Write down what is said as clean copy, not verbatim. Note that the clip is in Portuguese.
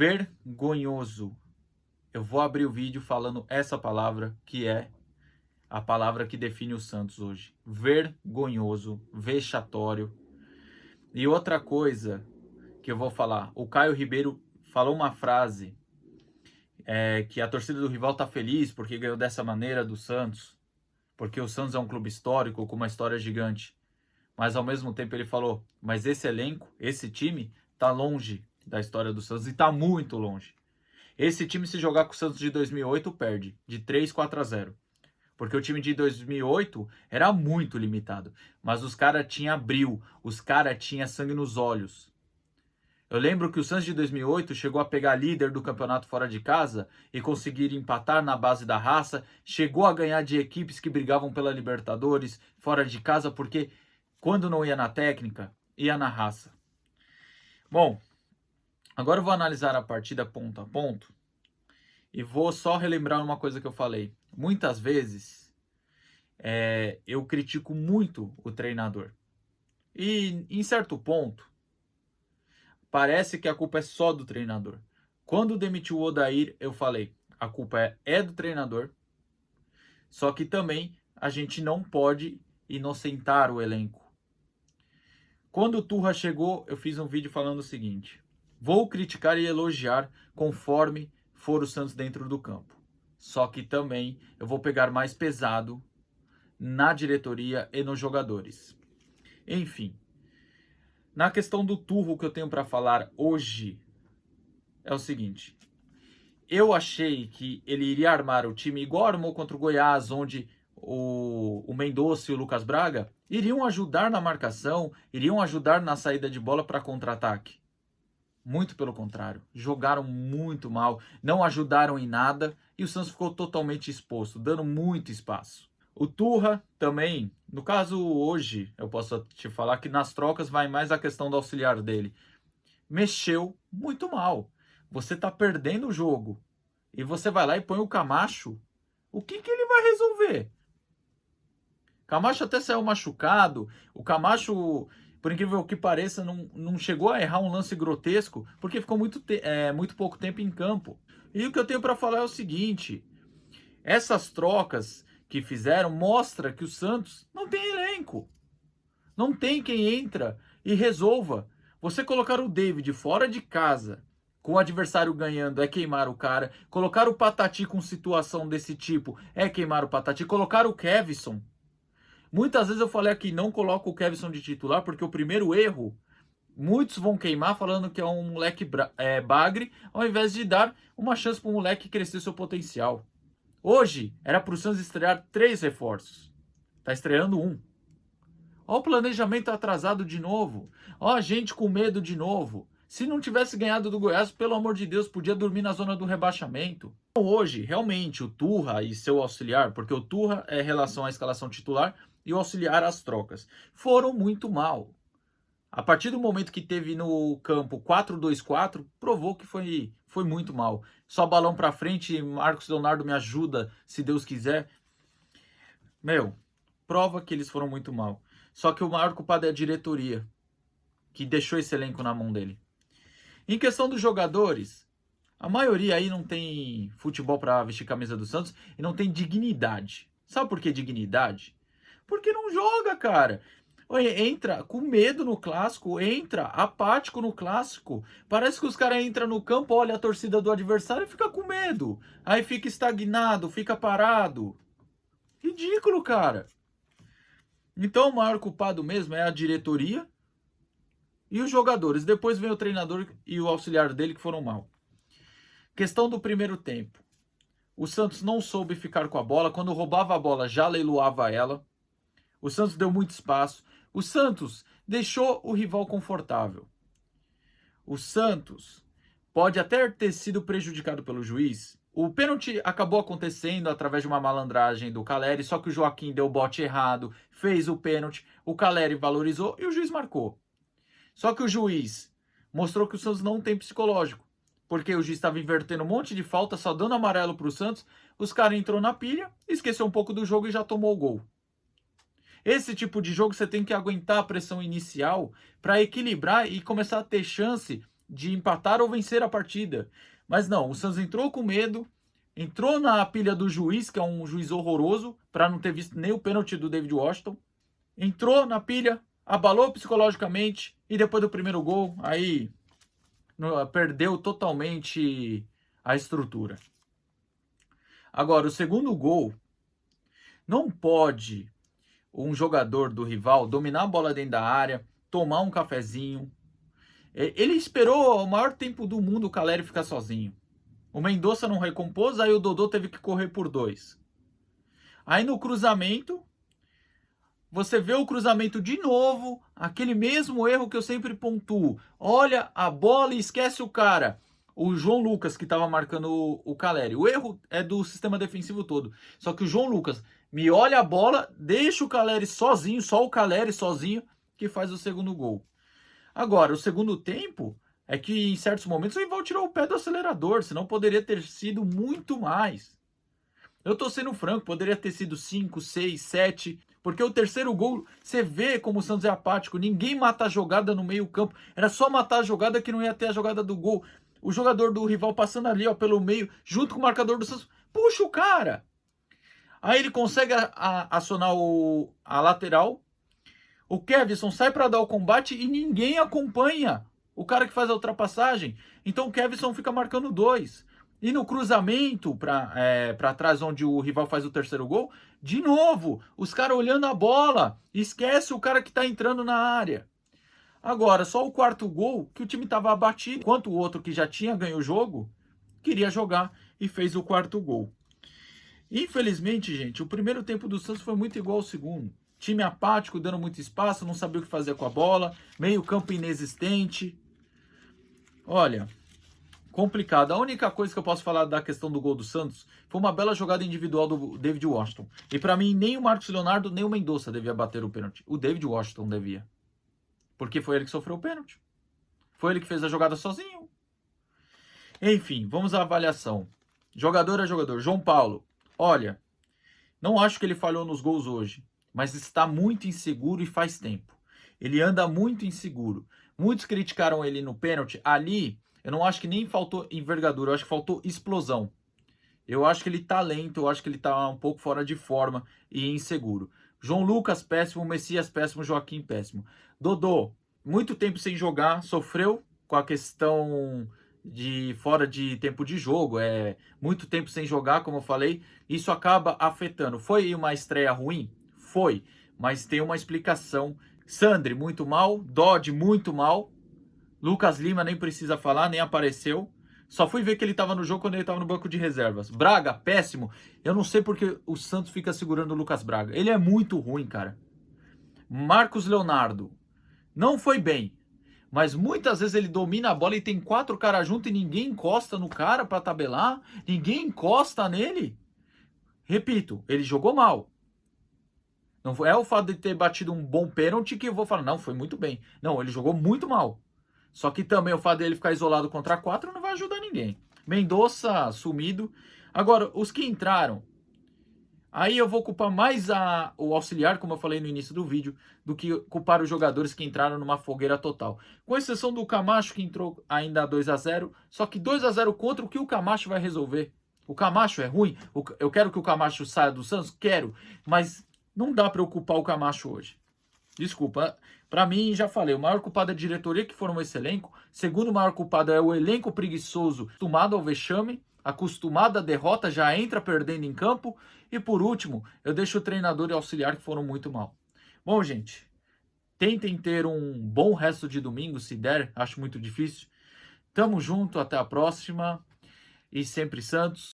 vergonhoso. Eu vou abrir o vídeo falando essa palavra, que é a palavra que define o Santos hoje. Vergonhoso, vexatório. E outra coisa que eu vou falar, o Caio Ribeiro falou uma frase, que a torcida do rival tá feliz porque ganhou dessa maneira do Santos, porque o Santos é um clube histórico com uma história gigante. Mas ao mesmo tempo ele falou, mas esse elenco, esse time, tá longe da história do Santos e tá muito longe. Esse time, se jogar com o Santos de 2008, perde de 3-4-0. Porque o time de 2008 era muito limitado. Mas os caras tinham brio, os caras tinham sangue nos olhos. Eu lembro que o Santos de 2008 chegou a pegar líder do campeonato fora de casa e conseguir empatar na base da raça. Chegou a ganhar de equipes que brigavam pela Libertadores fora de casa, porque quando não ia na técnica, ia na raça. Bom, agora eu vou analisar a partida ponto a ponto e vou só relembrar uma coisa que eu falei. Muitas vezes eu critico muito o treinador. E em certo ponto, parece que a culpa é só do treinador. Quando demitiu o Odair, eu falei, a culpa é do treinador, só que também a gente não pode inocentar o elenco. Quando o Turra chegou, eu fiz um vídeo falando o seguinte: vou criticar e elogiar conforme for o Santos dentro do campo. Só que também eu vou pegar mais pesado na diretoria e nos jogadores. Enfim, na questão do Turra, o que eu tenho para falar hoje é o seguinte: eu achei que ele iria armar o time igual armou contra o Goiás, onde o Mendonça e o Lucas Braga iriam ajudar na marcação, iriam ajudar na saída de bola para contra-ataque. Muito pelo contrário, jogaram muito mal, não ajudaram em nada e o Santos ficou totalmente exposto, dando muito espaço. O Turra também, no caso hoje, eu posso te falar que nas trocas vai mais a questão do auxiliar dele. Mexeu muito mal. Você tá perdendo o jogo e você vai lá e põe o Camacho. O que ele vai resolver? Camacho até saiu machucado. O Camacho, por incrível que pareça, não chegou a errar um lance grotesco, porque ficou muito pouco tempo em campo. E o que eu tenho para falar é o seguinte: essas trocas que fizeram mostra que o Santos não tem elenco. Não tem quem entra e resolva. Você colocar o David fora de casa, com o adversário ganhando, é queimar o cara. Colocar o Patati com situação desse tipo é queimar o Patati. Colocar o Kevson. Muitas vezes eu falei aqui, não coloco o Kevson de titular, porque o primeiro erro, muitos vão queimar falando que é um moleque bagre, ao invés de dar uma chance para o moleque crescer seu potencial. Hoje, era para o Santos estrear 3 reforços. Tá estreando 1. Ó o planejamento atrasado de novo. Ó a gente com medo de novo. Se não tivesse ganhado do Goiás, pelo amor de Deus, podia dormir na zona do rebaixamento. Hoje, realmente, o Turra e seu auxiliar, porque o Turra é em relação à escalação titular e o auxiliar às trocas, foram muito mal. A partir do momento que teve no campo 4-2-4, provou que foi muito mal. Só balão pra frente, Marcos Leonardo me ajuda, se Deus quiser. Prova que eles foram muito mal. Só que o maior culpado é a diretoria, que deixou esse elenco na mão dele. Em questão dos jogadores, a maioria aí não tem futebol para vestir camisa do Santos e não tem dignidade. Sabe por que dignidade? Porque não joga, cara. Entra com medo no clássico, entra apático no clássico. Parece que os caras entram no campo, olha a torcida do adversário e fica com medo. Aí fica estagnado, fica parado. Ridículo, cara. Então o maior culpado mesmo é a diretoria e os jogadores. Depois vem o treinador e o auxiliar dele que foram mal. Questão do primeiro tempo. O Santos não soube ficar com a bola. Quando roubava a bola, já leiloava ela. O Santos deu muito espaço. O Santos deixou o rival confortável. O Santos pode até ter sido prejudicado pelo juiz. O pênalti acabou acontecendo através de uma malandragem do Caleri, só que o Joaquim deu o bote errado, fez o pênalti, o Caleri valorizou e o juiz marcou. Só que o juiz mostrou que o Santos não tem psicológico, porque o juiz estava invertendo um monte de falta, só dando amarelo para o Santos, os caras entrou na pilha, esqueceu um pouco do jogo e já tomou o gol. Esse tipo de jogo você tem que aguentar a pressão inicial para equilibrar e começar a ter chance de empatar ou vencer a partida. Mas não, o Santos entrou com medo, entrou na pilha do juiz, que é um juiz horroroso, para não ter visto nem o pênalti do David Washington. Entrou na pilha, abalou psicologicamente e depois do primeiro gol, aí perdeu totalmente a estrutura. Agora, o segundo gol, não pode um jogador do rival dominar a bola dentro da área, tomar um cafezinho. Ele esperou o maior tempo do mundo o Calleri ficar sozinho. O Mendonça não recompôs, aí o Dodô teve que correr por 2. Aí no cruzamento, você vê o cruzamento de novo, aquele mesmo erro que eu sempre pontuo. Olha a bola e esquece o cara. O João Lucas que estava marcando o Calleri. O erro é do sistema defensivo todo. Só que o João Lucas me olha a bola, deixa o Calleri sozinho, só o Calleri sozinho, que faz o segundo gol. Agora, o segundo tempo é que em certos momentos o rival tirou o pé do acelerador, senão poderia ter sido muito mais. Eu tô sendo franco, poderia ter sido 5, 6, 7, porque o terceiro gol, você vê como o Santos é apático, ninguém mata a jogada no meio campo, era só matar a jogada que não ia ter a jogada do gol. O jogador do rival passando ali, ó, pelo meio, junto com o marcador do Santos, puxa o cara. Aí ele consegue acionar a lateral, o Kevson sai para dar o combate e ninguém acompanha o cara que faz a ultrapassagem. Então o Kevson fica marcando 2. E no cruzamento para trás, onde o rival faz o terceiro gol, de novo, os caras olhando a bola, esquece o cara que está entrando na área. Agora, só o quarto gol, que o time estava abatido, enquanto o outro que já tinha ganho o jogo, queria jogar e fez o quarto gol. Infelizmente, gente, o primeiro tempo do Santos foi muito igual ao segundo. Time apático, dando muito espaço, não sabia o que fazer com a bola, meio campo inexistente. Olha, complicado. A única coisa que eu posso falar da questão do gol do Santos foi uma bela jogada individual do David Washington. E para mim, nem o Marcos Leonardo, nem o Mendonça devia bater o pênalti. O David Washington devia. Porque foi ele que sofreu o pênalti. Foi ele que fez a jogada sozinho. Enfim, vamos à avaliação. Jogador a jogador. João Paulo. Olha, não acho que ele falhou nos gols hoje, mas está muito inseguro e faz tempo. Ele anda muito inseguro. Muitos criticaram ele no pênalti. Ali, eu não acho que nem faltou envergadura, eu acho que faltou explosão. Eu acho que ele tá lento, eu acho que ele tá um pouco fora de forma e inseguro. João Lucas, péssimo. Messias, péssimo. Joaquim, péssimo. Dodô, muito tempo sem jogar, sofreu com a questão de fora de tempo de jogo, muito tempo sem jogar, como eu falei, isso acaba afetando. Foi uma estreia ruim? Foi, mas tem uma explicação. Sandri, muito mal. Dodge, muito mal. Lucas Lima, nem precisa falar, nem apareceu. Só fui ver que ele estava no jogo quando ele estava no banco de reservas. Braga, péssimo. Eu não sei porque o Santos fica segurando o Lucas Braga. Ele é muito ruim, cara. Marcos Leonardo, não foi bem. Mas muitas vezes ele domina a bola e tem 4 caras juntos e ninguém encosta no cara para tabelar. Ninguém encosta nele. Repito, ele jogou mal. Não é o fato de ter batido um bom pênalti que eu vou falar, não, foi muito bem. Não, ele jogou muito mal. Só que também o fato dele ficar isolado contra 4 não vai ajudar ninguém. Mendonça sumido. Agora, os que entraram, aí eu vou culpar mais o auxiliar, como eu falei no início do vídeo, do que culpar os jogadores que entraram numa fogueira total. Com exceção do Camacho, que entrou ainda 2-0, só que 2-0 contra o que o Camacho vai resolver. O Camacho é ruim? Eu quero que o Camacho saia do Santos? Quero, mas não dá para eu culpar o Camacho hoje. Desculpa, para mim, já falei, o maior culpado é a diretoria que formou esse elenco. Segundo maior culpado é o elenco preguiçoso, acostumado ao vexame, acostumado à derrota, já entra perdendo em campo. E por último, eu deixo o treinador e o auxiliar que foram muito mal. Bom, gente, tentem ter um bom resto de domingo, se der, acho muito difícil. Tamo junto, até a próxima e sempre Santos.